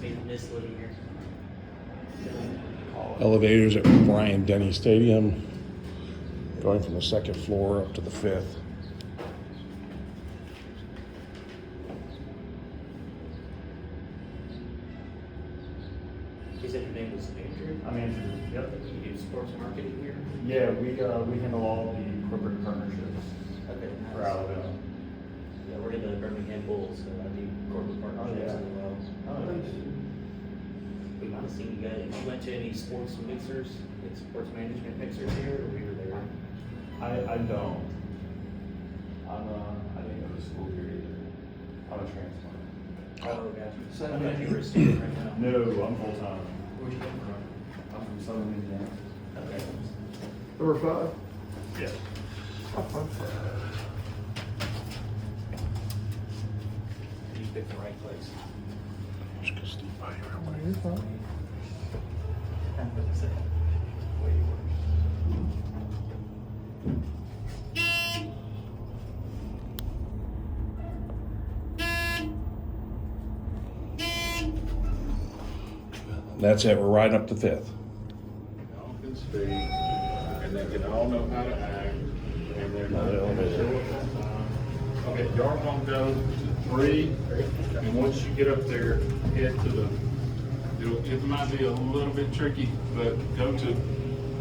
makes me miss living here. Elevators at Bryant-Denny Stadium, going from the second floor up to the fifth. You said your name was Andrew? I'm Andrew. Yep. You do sports marketing here? Yeah, we handle all the corporate partnerships Okay, nice. for Alabama. Yeah, we're in the Birmingham Bulls, so I do corporate partnerships yeah. as well. Oh, nice. We might have seen you guys, if you went to any sports mixers, like sports management mixers here, or we were there? I don't. I didn't go to school here either. I'm a transplant. Oh, gotcha. So I thought you were a student right now. No, I'm full time. Where'd you come from? I'm from Southern Indiana. Okay. Number 5. Yeah. You picked the right place. Just gonna Steve by here. You're fine. Way worse. That's it, we're riding up the fifth. All can speak, and they can all know how to act, and they're not No, gonna no, show up on time. Okay, y'all gonna go to 3, and once you get up there, head to the, it might be a little bit tricky, but go to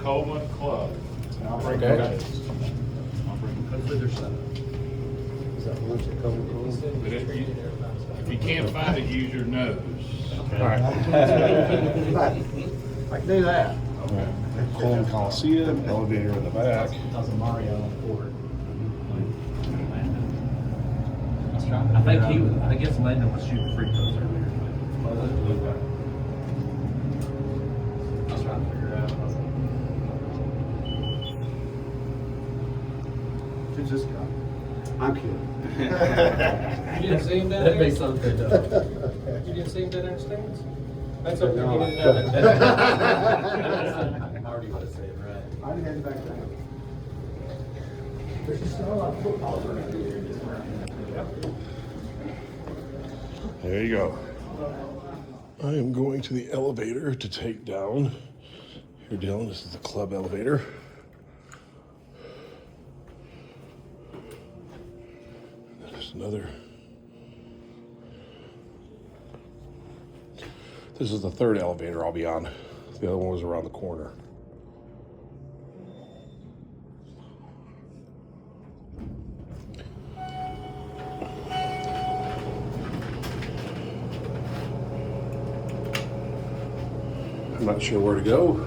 Coleman Club. And I'll bring Okay. cookies. I'll bring cookies. Is that lunch at Coleman Club? But if you can't find it, use your nose. All right. I can do that. Okay. Coleman Coliseum, elevator in the back. Because of Mario on the court. I guess Landon was shooting free throws earlier. I was trying to figure it out. I was like, Who's this guy? I'm kidding. You didn't see him down there? That makes something good though. You didn't see him down there in the stands? That's okay. No. You didn't know that. I already would have said it right. I'm heading back down. There's just not a lot of football around here. There you go. I am going to the elevator to take down. Here, Dylan, this is the club elevator. There's another. This is the third elevator I'll be on. The other one was around the corner. I'm not sure where to go.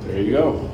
There you go.